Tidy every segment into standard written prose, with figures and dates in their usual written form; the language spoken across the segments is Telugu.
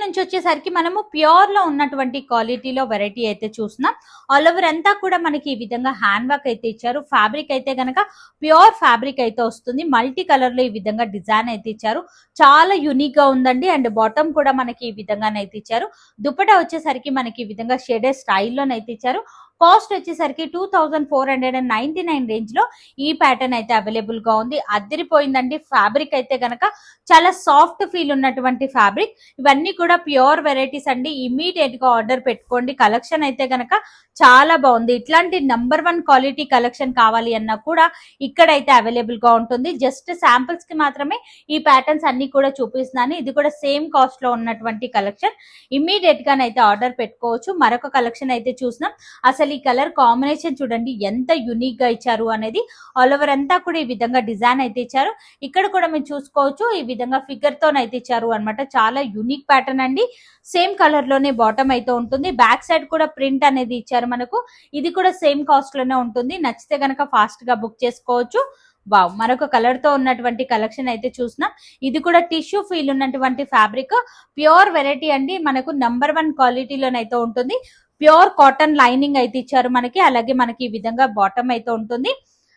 నుంచి వచ్చేసరికి మనము ప్యూర్ లో ఉన్నటువంటి క్వాలిటీలో వెరైటీ అయితే చూస్తున్నాం. ఆల్ ఓవర్ అంతా కూడా మనకి ఈ విధంగా హ్యాండ్ వర్క్ అయితే ఇచ్చారు. ఫ్యాబ్రిక్ అయితే గనక ప్యూర్ ఫ్యాబ్రిక్ అయితే వస్తుంది. మల్టీ కలర్ లో ఈ విధంగా డిజైన్ అయితే ఇచ్చారు. చాలా యూనిక్ గా ఉందండి. అండ్ బాటమ్ కూడా మనకి ఈ విధంగానైతే ఇచ్చారు. దుపట్టా వచ్చేసరికి మనకి ఈ విధంగా షేడెడ్ స్టైల్లోనైతే ఇచ్చారు. కాస్ట్ వచ్చేసరికి 2499 రేంజ్ లో ఈ ప్యాటర్న్ అయితే అవైలబుల్ గా ఉంది. అదిరిపోయిందండి. ఫ్యాబ్రిక్ అయితే గనక చాలా సాఫ్ట్ ఫీల్ ఉన్నటువంటి ఫ్యాబ్రిక్. ఇవన్నీ కూడా ప్యూర్ వెరైటీస్ అండి. ఇమీడియట్ గా ఆర్డర్ పెట్టుకోండి. కలెక్షన్ అయితే గనక చాలా బాగుంది. ఇట్లాంటి నంబర్ 1 క్వాలిటీ కలెక్షన్ కావాలి అన్నా కూడా ఇక్కడైతే అవైలబుల్ గా ఉంటుంది. జస్ట్ శాంపిల్స్ కి మాత్రమే ఈ ప్యాటర్న్స్ అన్ని కూడా చూపిస్తున్నాను. ఇది కూడా సేమ్ కాస్ట్ లో ఉన్నటువంటి కలెక్షన్. ఇమీడియట్ గానైతే ఆర్డర్ పెట్టుకోవచ్చు. మరొక కలెక్షన్ అయితే చూసినాం. అసలు ఈ కలర్ కాంబినేషన్ చూడండి ఎంత యూనిక్ గా ఇచ్చారు అనేది. ఆల్ ఓవర్ అంతా కూడా ఈ విధంగా డిజైన్ అయితే ఇచ్చారు. ఇక్కడ కూడా మీరు చూసుకోవచ్చు ఈ విధంగా ఫిగర్ తోనైతే ఇచ్చారు అనమాట. చాలా యూనిక్ ప్యాటర్న్ అండి. సేమ్ కలర్ లోనే బాటమ్ అయితే ఉంటుంది. బ్యాక్ సైడ్ కూడా ప్రింట్ అనేది ఇచ్చారు మనకు. ఇది కూడా సేమ్ కాస్ట్ లోనే ఉంటుంది. నచ్చితే గనక ఫాస్ట్ గా బుక్ చేసుకోవచ్చు. వావ్, మరొక కలర్ తో ఉన్నటువంటి కలెక్షన్ అయితే చూసినాం. ఇది కూడా టిష్యూ ఫీల్ ఉన్నటువంటి ఫ్యాబ్రిక్. ప్యూర్ వెరైటీ అండి. మనకు నంబర్ 1 క్వాలిటీలోనైతే ఉంటుంది. ప్యూర్ కాటన్ లైనింగ్ అయితే ఇచ్చారు మనకి. అలాగే మనకి ఈ విధంగా బాటమ్ అయితే ఉంటుంది.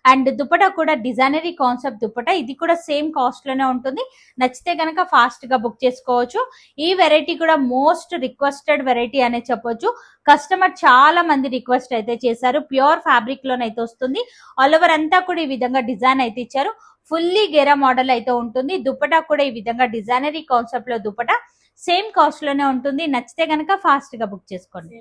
అండ్ దుపట్టా కూడా డిజైనరీ కాన్సెప్ట్ దుపట్టా. ఇది కూడా సేమ్ కాస్ట్ లోనే ఉంటుంది. నచ్చితే కనుక ఫాస్ట్ గా బుక్ చేసుకోవచ్చు. ఈ వెరైటీ కూడా మోస్ట్ రిక్వెస్టెడ్ వెరైటీ అనే చెప్పొచ్చు. కస్టమర్ చాలా మంది రిక్వెస్ట్ అయితే చేశారు. ప్యూర్ ఫ్యాబ్రిక్ లోనైతే వస్తుంది. ఆల్ ఓవర్ అంతా కూడా ఈ విధంగా డిజైన్ అయితే ఇచ్చారు. ఫుల్లీ గేరా మోడల్ అయితే ఉంటుంది. దుపట్టా కూడా ఈ విధంగా డిజైనరీ కాన్సెప్ట్ లో దుపట్టా సేమ్ కాస్ట్ లోనే ఉంటుంది. నచ్చితే కనుక ఫాస్ట్ గా బుక్ చేసుకోండి.